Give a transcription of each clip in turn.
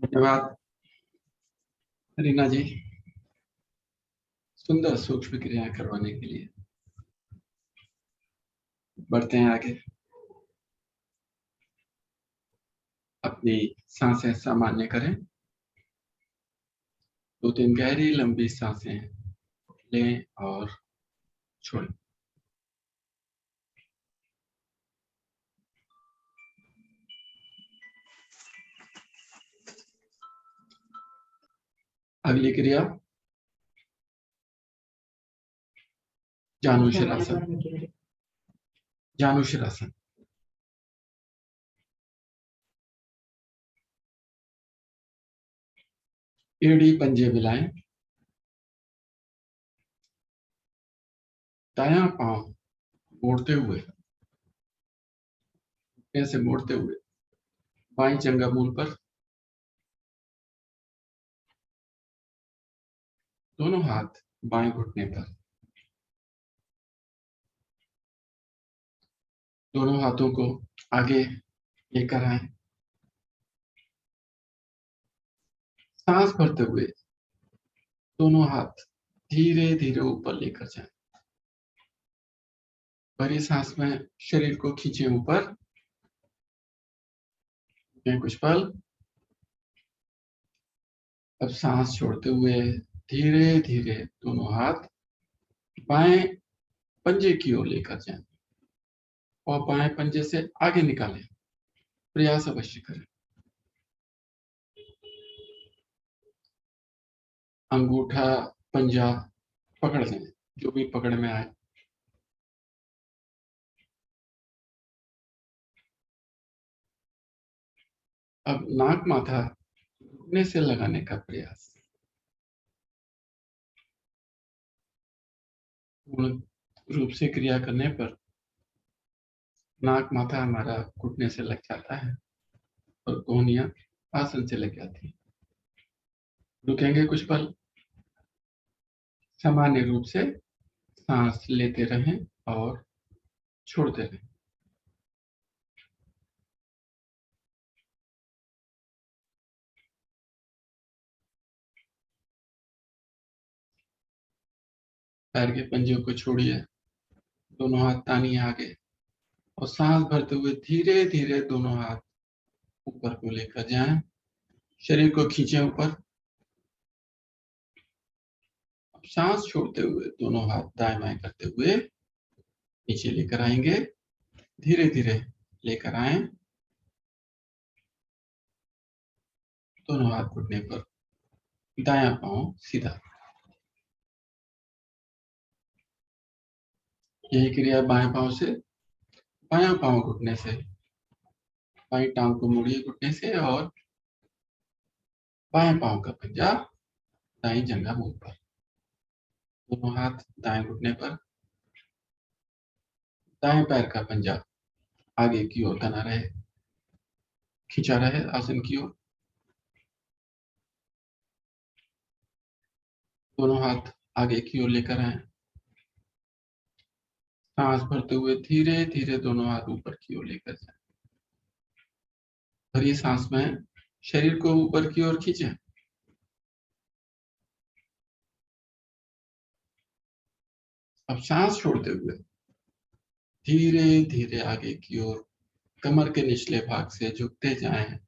धन्यवाद रीना जी, सुंदर सूक्ष्म क्रियाएं करवाने के लिए। बढ़ते हैं आगे। अपनी सांसें सामान्य करें। 2-3 गहरी लंबी सांसें लें और छोड़ें। अगली क्रिया जानुशिरासन। जानुशिरासन। एड़ी पंजे मिलाएं। दायां पांव मोड़ते हुए, ऐसे मोड़ते हुए बाईं जंघा मूल पर, दोनों हाथ बाएं घुटने पर। दोनों हाथों को आगे लेकर आए। सांस भरते हुए दोनों हाथ धीरे धीरे ऊपर लेकर जाएं। भरी सांस में शरीर को खींचे ऊपर। कुछ पल। अब सांस छोड़ते हुए धीरे धीरे दोनों हाथ बाएं पंजे की ओर लेकर जाएं और बाएं पंजे से आगे निकालें। प्रयास अवश्य करें। अंगूठा पंजा पकड़ लें, जो भी पकड़ में आए। अब नाक माथा घुटने से लगाने का प्रयास। पूर्ण रूप से क्रिया करने पर नाक माथा हमारा घुटने से लग जाता है और कोहनियां आसन से लग जाती है। रुकेंगे कुछ पल। सामान्य रूप से सांस लेते रहें और छोड़ते रहें। पैर के पंजों को छोड़िए, दोनों हाथ तानिए आगे और सांस भरते हुए धीरे धीरे दोनों हाथ ऊपर को लेकर जाएं। शरीर को खींचे ऊपर। अब सांस छोड़ते हुए दोनों हाथ दाएं बाएं करते हुए नीचे लेकर आएंगे। धीरे धीरे लेकर आए। दोनों हाथ घुटने पर, दायां पांव सीधा। यही क्रिया बाएं पांव से, बायां पांव घुटने से, बाईं टांग को मोड़िए घुटने से और बाएं पांव का पंजा दाईं जंघा मूल पर। दोनों हाथ दाएं घुटने पर। दाएं पैर का पंजा आगे की ओर तना रहे, खींचा रहे आसन की ओर। दोनों हाथ आगे की ओर लेकर आए। सांस भरते हुए धीरे धीरे दोनों हाथ ऊपर की ओर लेकर जाए। भरी सांस में शरीर को ऊपर की ओर खींचे। अब सांस छोड़ते हुए धीरे धीरे आगे की ओर कमर के निचले भाग से झुकते जाएं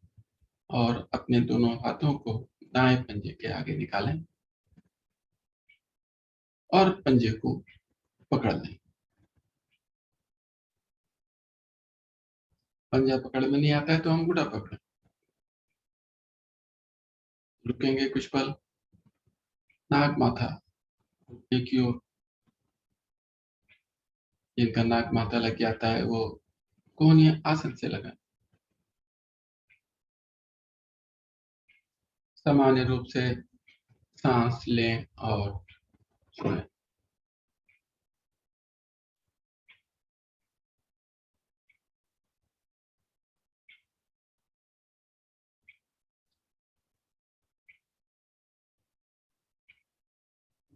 और अपने दोनों हाथों को दाएं पंजे के आगे निकालें और पंजे को पकड़ लें। पंजा पकड़ में नहीं आता है तो अंगूठा पकड़ें। रुकेंगे कुछ पल। नाक माथा घुटने की ओर। जिनका नाक माथा लग जाता है वो कोहनी आसन से लगाएं। सामान्य रूप से सांस लें और छोड़ें।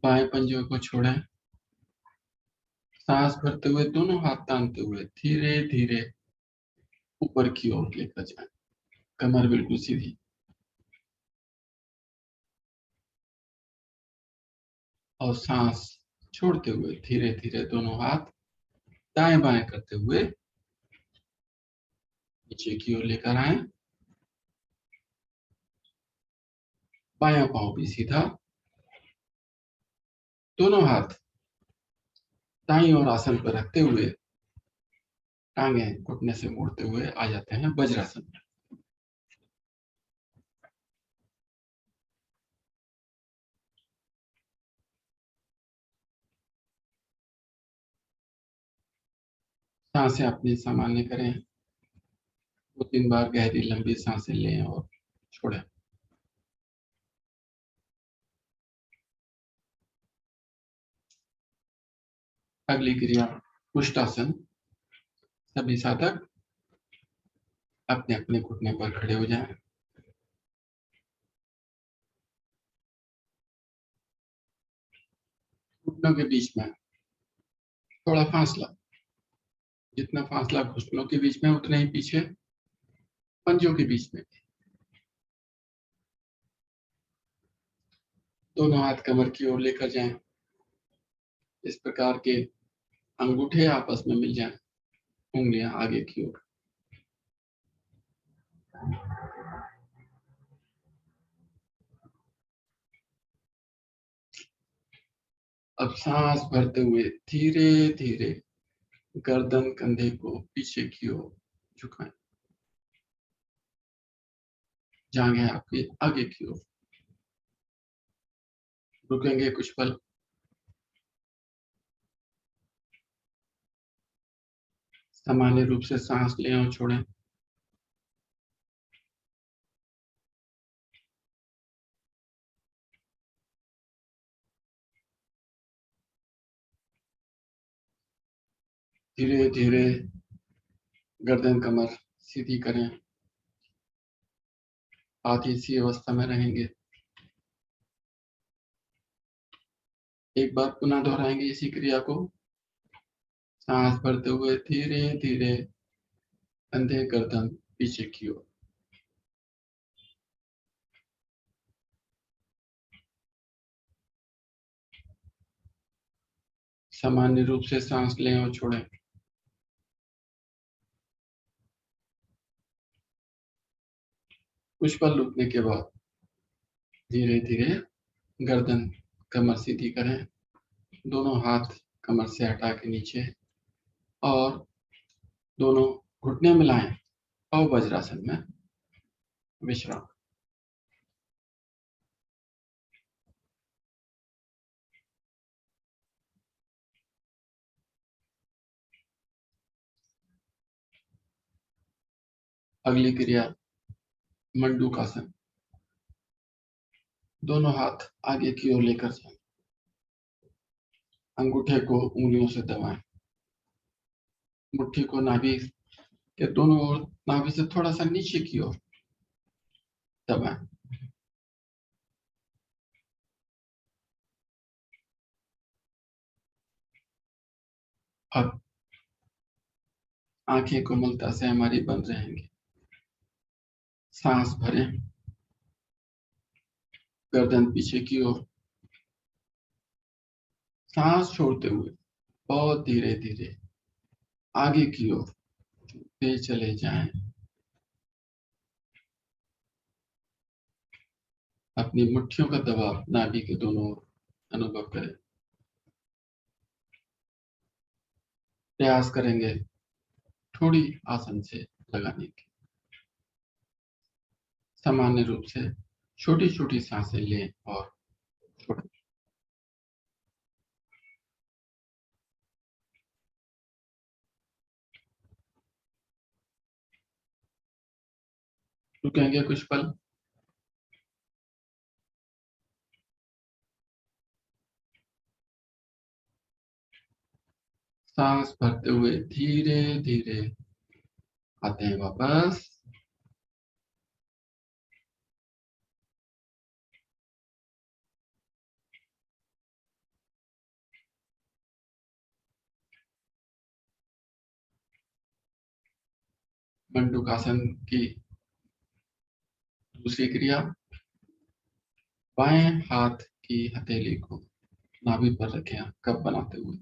बाएं पंजों को छोड़ें। सांस भरते हुए दोनों हाथ तानते हुए धीरे धीरे ऊपर की ओर लेकर जाएं। कमर बिल्कुल सीधी। और सांस छोड़ते हुए धीरे धीरे दोनों हाथ दाएं बाएं करते हुए नीचे की ओर लेकर आए। बायां पांव भी सीधा। दोनों हाथ दाईं ओर आसन पर रखते हुए टांगे घुटने से मोड़ते हुए आ जाते हैं वज्रासन में। सांसें अपनी सामान्य करें। 2-3 बार गहरी लंबी सांसें लें और छोड़ें। अगली क्रिया कुष्ठासन। सभी साधक अपने अपने घुटने पर खड़े हो जाएं। घुटनों के बीच में थोड़ा फासला। जितना फासला घुटनों के बीच में उतना ही पीछे पंजों के बीच में। दोनों हाथ कमर की ओर लेकर जाएं। इस प्रकार के अंगूठे आपस में मिल जाएं। उंगलियां आगे की ओर। अब सांस भरते हुए धीरे धीरे गर्दन कंधे को पीछे की ओर झुकाएं। जांघें आपकी आगे की ओर। रुकेंगे कुछ पल। सामान्य रूप से सांस लें और छोड़ें। धीरे धीरे गर्दन कमर सीधी करें। हाथ इसी अवस्था में रहेंगे। एक बार पुनः दोहराएंगे इसी क्रिया को। सांस भरते हुए धीरे धीरे कंधे गर्दन पीछे की ओर। सामान्य रूप से सांस लें और छोड़ें। कुछ पल रुकने के बाद धीरे धीरे गर्दन कमर सीधी करें। दोनों हाथ कमर से हटा के नीचे और दोनों घुटने मिलाएं और वज्रासन में विश्राम। अगली क्रिया मंडूकासन। दोनों हाथ आगे की ओर लेकर जाएं। अंगूठे को उंगलियों से दबाएं। मुट्ठी को नाभि के दोनों ओर, नाभि से थोड़ा सा नीचे की ओर दबाएं। अब आंखें कोमलता से हमारी बंद रहेंगी। सांस भरें। गर्दन पीछे की ओर। सांस छोड़ते हुए बहुत धीरे धीरे आगे की ओर झुकते चले जाएं। अपनी मुट्ठियों का दबाव नाभि के दोनों ओर अनुभव करें। प्रयास करेंगे थोड़ी आसन से लगाने की। सामान्य रूप से छोटी छोटी सांसें लें और छोड़ें। रुकेंगे कुछ पल। सांस भरते हुए धीरे धीरे आते हैं वापस। मंडूकासन की दूसरी क्रिया, बाएं हाथ की हथेली को नाभि पर रखें कप बनाते हुए,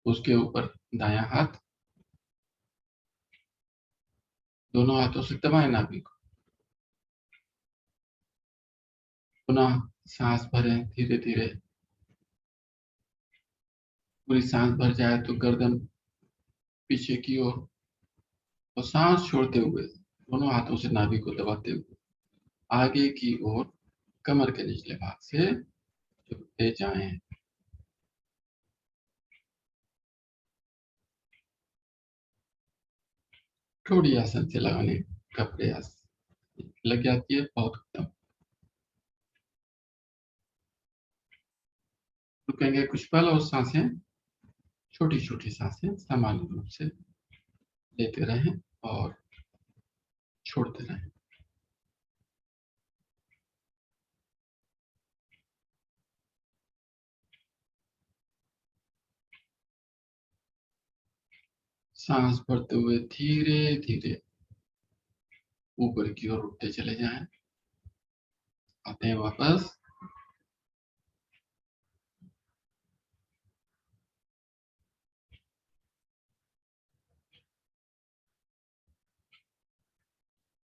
उसके ऊपर दायां हाथ, दोनों हाथों से दबाएं नाभि को। पुनः सांस भरें धीरे धीरे। पूरी सांस भर जाए तो गर्दन पीछे की ओर, और सांस छोड़ते हुए दोनों हाथों से नाभि को दबाते हुए आगे की ओर कमर के निचले भाग से झुकते जाएं। थोड़ी आसन से लगाने का प्रयास लग जाती है, बहुत उत्तम। रुकेंगे कुछ पल और सांसें, छोटी छोटी सांसें सामान्य रूप से लेते रहें और छोड़ते रहें। सांस भरते हुए धीरे धीरे ऊपर की ओर उठते चले जाएं। आते हैं वापस।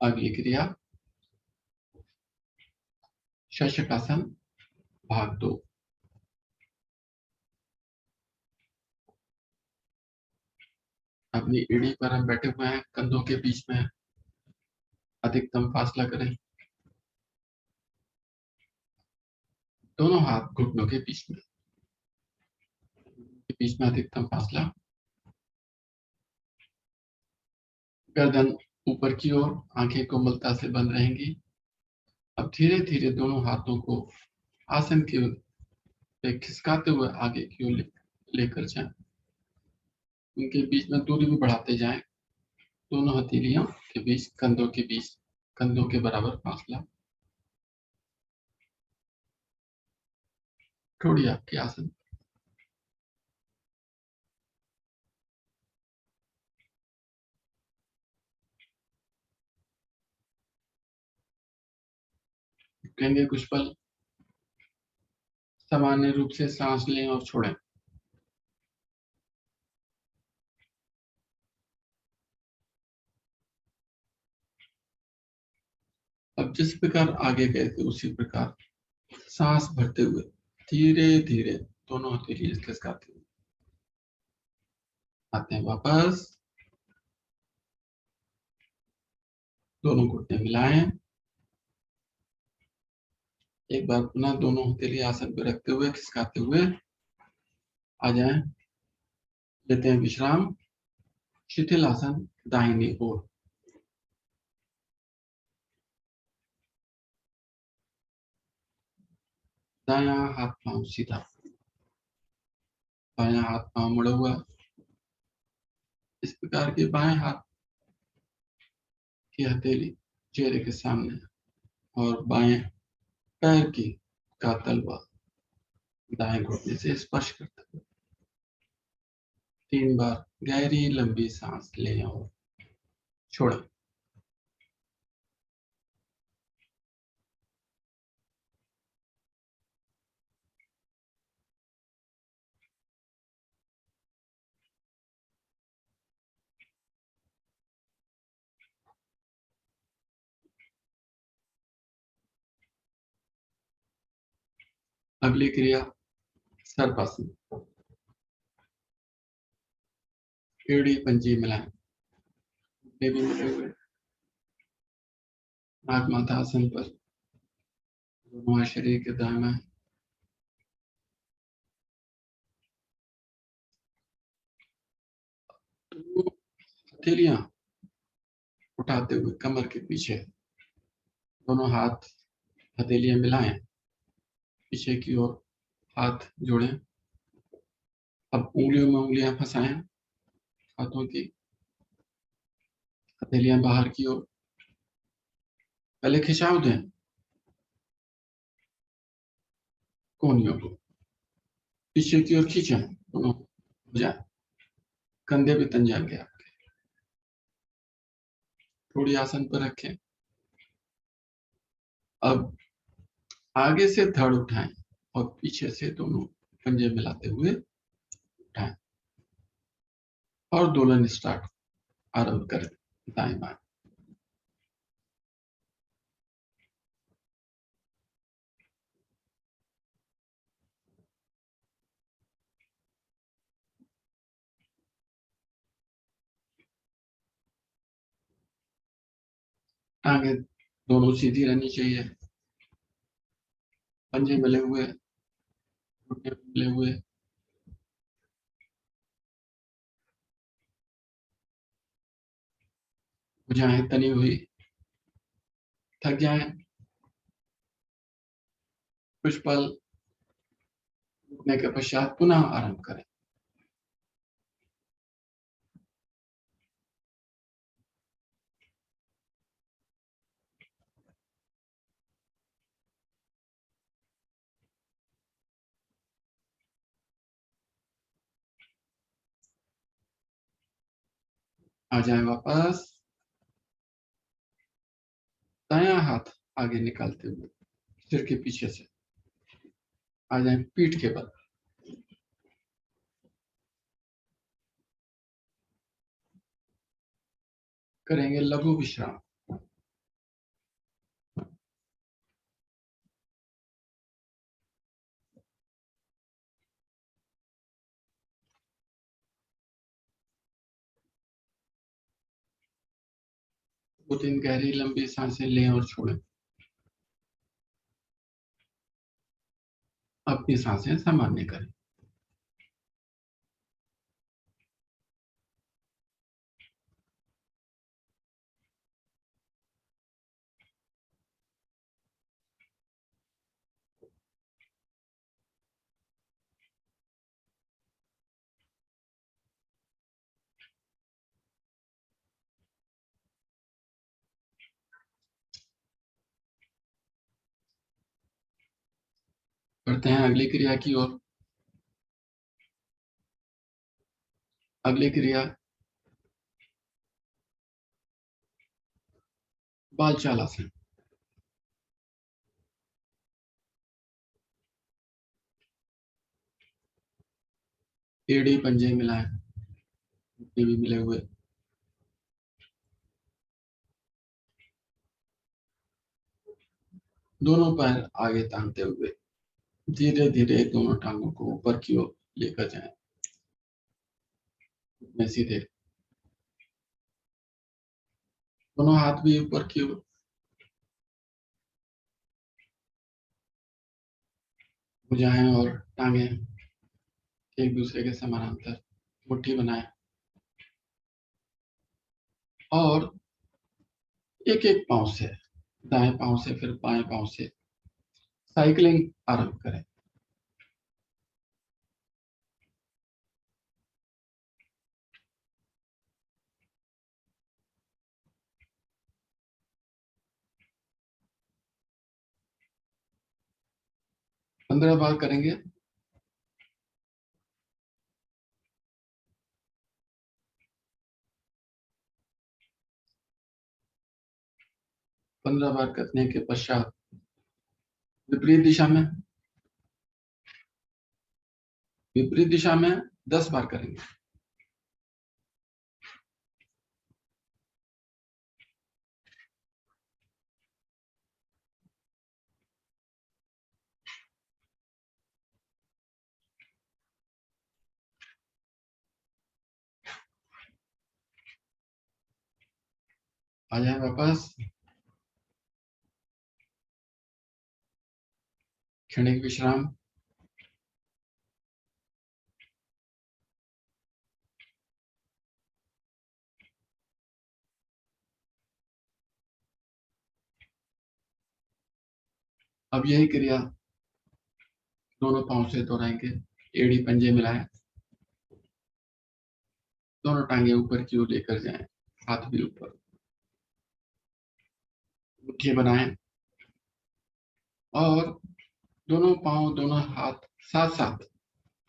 अगली क्रिया शशकासन भाग 2। अपनी एड़ी पर हम बैठे हुए हैं, कंधों के बीच में अधिकतम फासला करें। दोनों हाथ घुटनों के बीच में अधिकतम फासला। गर्दन ऊपर की ओर, आंखें कोमलता से बंद रहेंगी। अब धीरे धीरे दोनों हाथों को आसन के पे खिसकाते हुए आगे की ओर लेकर जाएं। उनके बीच में दूरी भी बढ़ाते जाएं। दोनों हथेलियों के बीच, कंधों के बराबर फासला। थोड़ी आपके आसन रुकेंगे कुछ पल। सामान्य रूप से सांस लें और छोड़ें। अब जिस प्रकार आगे गए थे उसी प्रकार सांस भरते हुए धीरे धीरे दोनों हथेली खिसकाते हुए आते हैं वापस। दोनों घुटने मिलाएं। एक बार पुनः दोनों हथेली आसन पर रखते हुए खिसकाते हुए आ जाएं। लेते हैं विश्राम। शिथिल आसन दाहिनी ओर। दायां हाथ पांव सीधा, बायां हाथ पांव मुड़ा हुआ। इस प्रकार के बाएं हाथ की हथेली चेहरे के सामने और बाएं पैर की का तलवा दाएं घुटने से स्पर्श करते हुए 3 बार गहरी लंबी सांस लें और छोड़ें। अगली क्रिया सर्पासन। एड़ी पंजे मिलाएं, घुटने भी मिले हुए, नाक माथा आसन पर, दोनों शरीर के दाएं हथेलियां उठाते हुए कमर के पीछे दोनों हाथ हथेलियां मिलाएं, पीछे की ओर हाथ जोड़ें। अब उंगलियों में उंगलियां फंसाएं, हाथों की हथेलियां बाहर की ओर। पहले खिंचाव दें कोहनियों को, पीछे की ओर खींचें, दोनों हो जाए, कंधे भी तन जाएंगे आपके। थोड़ी आसन पर रखें। अब आगे से धड़ उठाएं और पीछे से दोनों पंजे मिलाते हुए उठाएं और दोलन स्टार्ट आरंभ करें दाएं बाएं। टांगे दोनों सीधी रहनी चाहिए, पंजे मिले हुए, घुटने मिले हुए। भुजाएं तनी हुई। थक जाएं, कुछ पल रुकने के पश्चात पुनः आरंभ करें। आ जाएं वापस। दायां हाथ आगे निकालते हुए सिर के पीछे से आ जाएं पीठ के बल। करेंगे लघु विश्राम। दो तीन गहरी लंबी सांसें लें और छोड़ें। अपनी सांसें सामान्य करें। बढ़ते हैं अगली क्रिया की ओर। अगली क्रिया बाल चाल आसन। एड़ी पंजे मिलाएं, घुटने भी मिले हुए। दोनों पैर आगे तानते हुए धीरे धीरे दोनों टांगों को ऊपर की ओर लेकर जाएं। में सीधे, दोनों हाथ भी ऊपर की ओर। भुजाएं और टांगे एक दूसरे के समानांतर मुट्ठी बनाएं और एक एक पांव से, दाएं पांव से फिर बाएं पांव से साइकिलिंग आरंभ करें। पंद्रह बार करेंगे। 15 बार करने के पश्चात विपरीत दिशा में, 10 बार करेंगे। आ जाए वापस। क्षणिक विश्राम। अब यही क्रिया दोनों पांव से दोहराएंगे। एड़ी पंजे मिलाएं, दोनों टांगे ऊपर की ओर लेकर जाएं, हाथ भी ऊपर, मुट्ठी बनाएं और दोनों पांव दोनों हाथ साथ साथ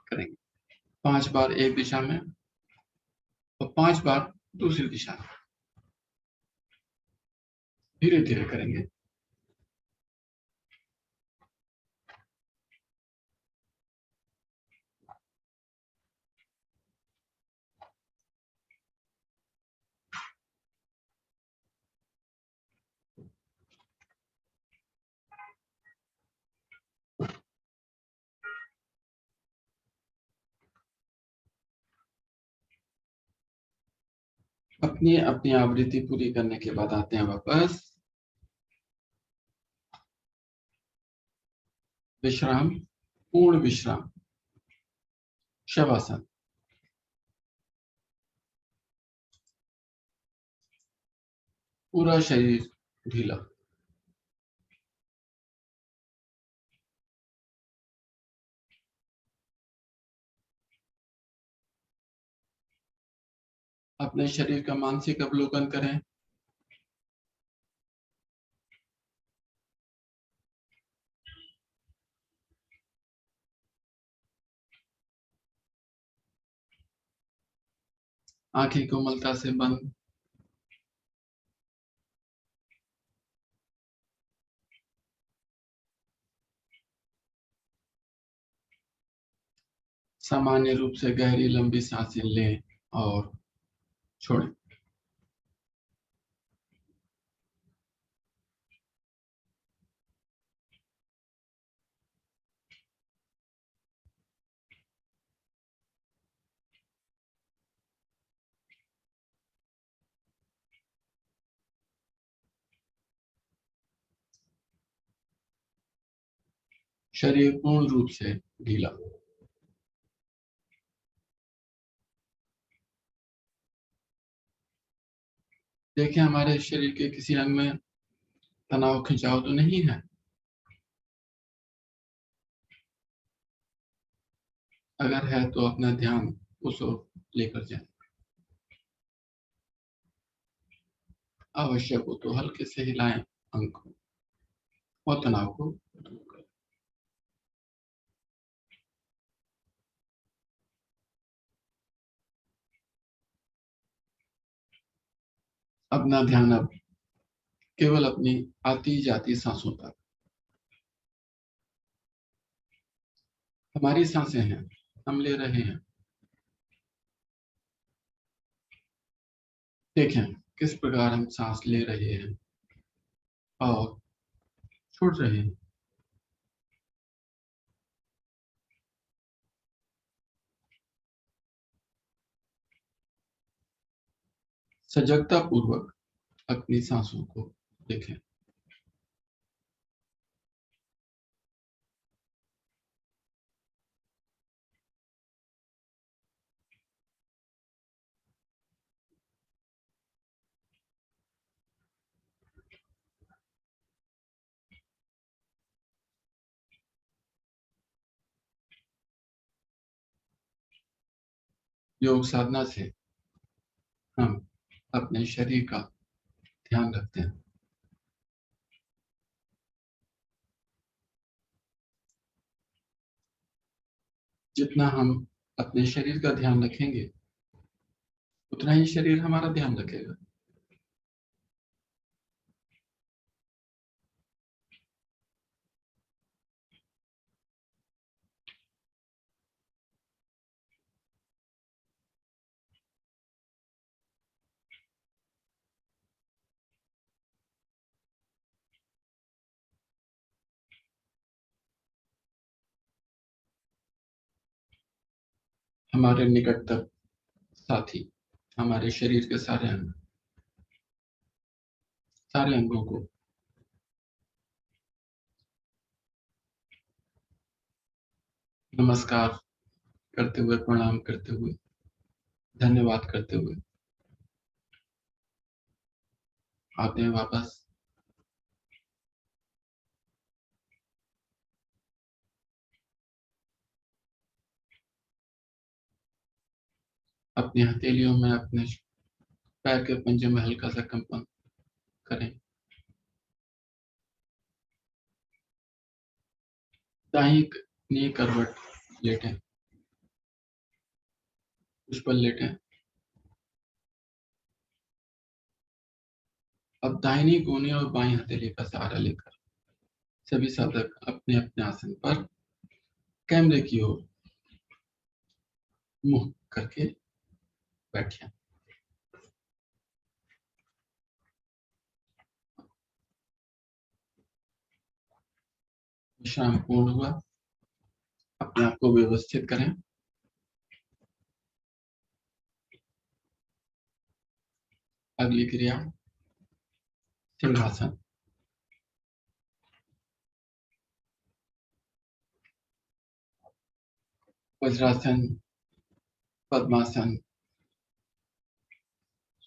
करेंगे। 5 बार एक दिशा में और 5 बार दूसरी दिशा में। धीरे धीरे करेंगे। अपनी अपनी आवृत्ति पूरी करने के बाद आते हैं वापस। विश्राम, पूर्ण विश्राम, शवासन। पूरा शरीर ढीला। अपने शरीर का मानसिक अवलोकन करें। आंखें कोमलता से बंद। सामान्य रूप से गहरी लंबी सांसें लें और छोड़ें। शरीर पूर्ण रूप से ढीला। देखें हमारे शरीर के किसी अंग में तनाव खिंचाव तो नहीं है। अगर है तो अपना ध्यान उस ओर लेकर जाएं। आवश्यक हो तो हल्के से हिलाएं अंग को और तनाव को दूर करें। अपना ध्यान अब केवल अपनी आती जाती सांसों पर। हमारी सांसें हैं, हम ले रहे हैं। देखें किस प्रकार हम सांस ले रहे हैं और छोड़ रहे हैं। सजगता पूर्वक अपनी सांसों को देखें। योग साधना से हम अपने शरीर का ध्यान रखते हैं। जितना हम अपने शरीर का ध्यान रखेंगे उतना ही शरीर हमारा ध्यान रखेगा। हमारे निकटतम साथी, हमारे शरीर के सारे अंगों को नमस्कार करते हुए, प्रणाम करते हुए, धन्यवाद करते हुए आते हैं वापस। अपनी हथेलियों में अपने पैर के पंजे में हल्का सा कंपन करें। दाहिनी करवट लेटें, उस पर लेटें। अब दाहिनी कोहनी और बाईं हथेली का सहारा लेकर सभी साधक अपने अपने आसन पर कैमरे की ओर मुंह करके बैठे। विश्राम पूर्ण हुआ। अपने आप को व्यवस्थित करें। अगली क्रिया सिंहासन। वज्रासन, पद्मासन,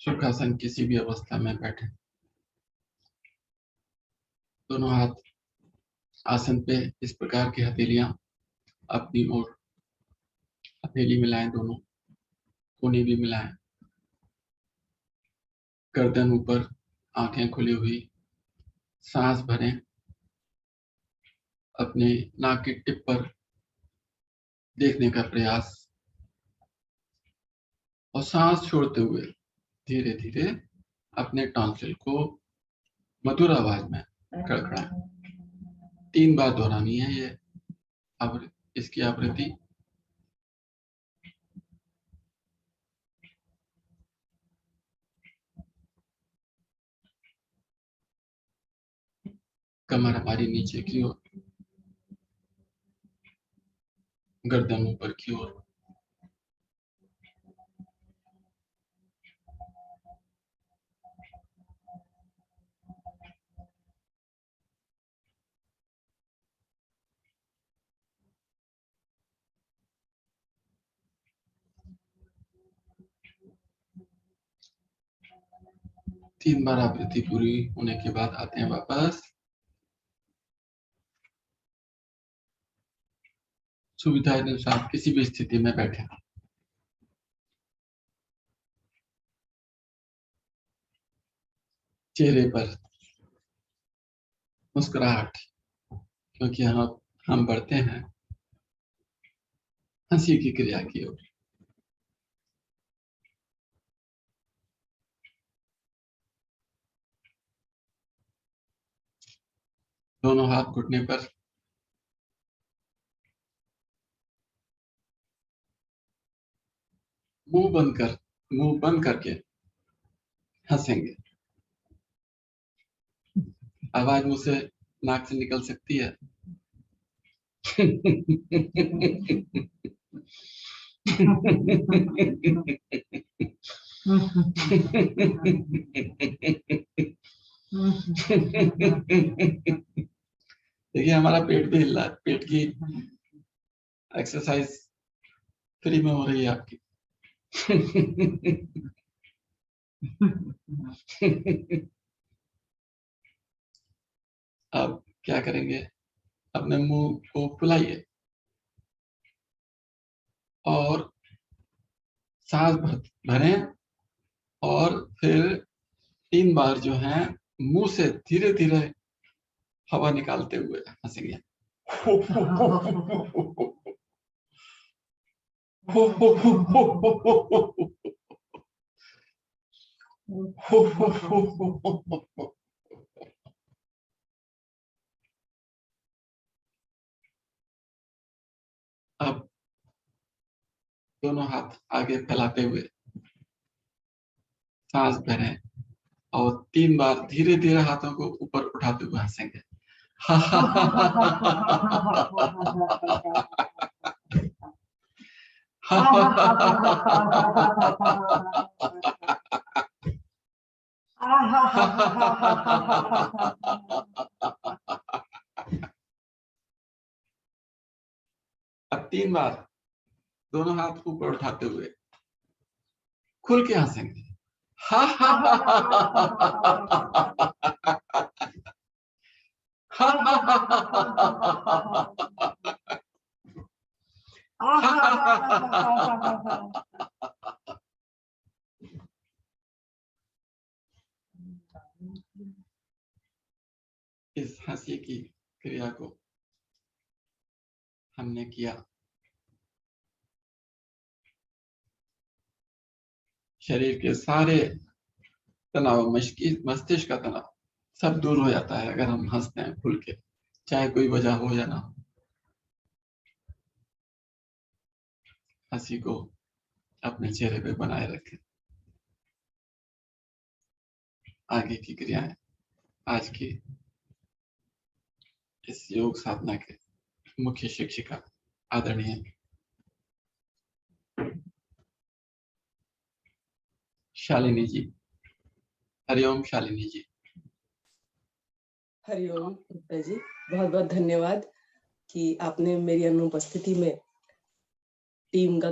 सुखासन किसी भी अवस्था में बैठे। दोनों हाथ आसन पे इस प्रकार की हथेलियां अपनी ओर, हथेली मिलाएं, दोनों कोहनी भी मिलाएं। गर्दन ऊपर, आंखें खुली हुई, सांस भरें। अपने नाक की टिप पर देखने का प्रयास और सांस छोड़ते हुए धीरे धीरे अपने टॉन्सिल को मधुर आवाज में खड़खड़ाएं। 3 बार दोहरानी है ये इसकी आवृत्ति। कमर हमारी नीचे की ओर, गर्दन ऊपर की ओर। तीन बार आवृत्ति पूरी होने के बाद आते हैं वापस। सुविधा अनुसार किसी भी स्थिति में बैठे। चेहरे पर मुस्कुराहट, क्योंकि हम बढ़ते हैं हंसी की क्रिया की ओर। दोनों हाथ घुटने पर, मुंह बंद करके हंसेंगे। आवाज मुंह से, नाक से निकल सकती है। देखिए हमारा पेट भी हिल रहा है। पेट की एक्सरसाइज फ्री में हो रही है आपकी। अब क्या करेंगे, अपने मुंह को फुलाइए और सांस भरें और फिर 3 बार जो है मुंह से धीरे धीरे हवा निकालते हुए हंसेंगे। अब दोनों हाथ आगे फैलाते हुए सांस भरें और 3 बार धीरे धीरे हाथों को ऊपर उठाते हुए हंसेंगे। अब 3 बार दोनों हाथ ऊपर उठाते हुए खुल के हंसेंगे। इस हंसी की क्रिया को हमने किया। शरीर के सारे तनाव, मस्तिष्क का तनाव सब दूर हो जाता है अगर हम हंसते हैं खुल के, चाहे कोई वजह हो या ना हो। हंसी को अपने चेहरे पे बनाए रखें। आगे की क्रियाएं आज की इस योग साधना के मुख्य शिक्षिका आदरणीय शालिनी जी। हरिओम शालिनी जी। हरिओम गुप्ता जी, बहुत बहुत धन्यवाद कि आपने मेरी अनुपस्थिति में टीम का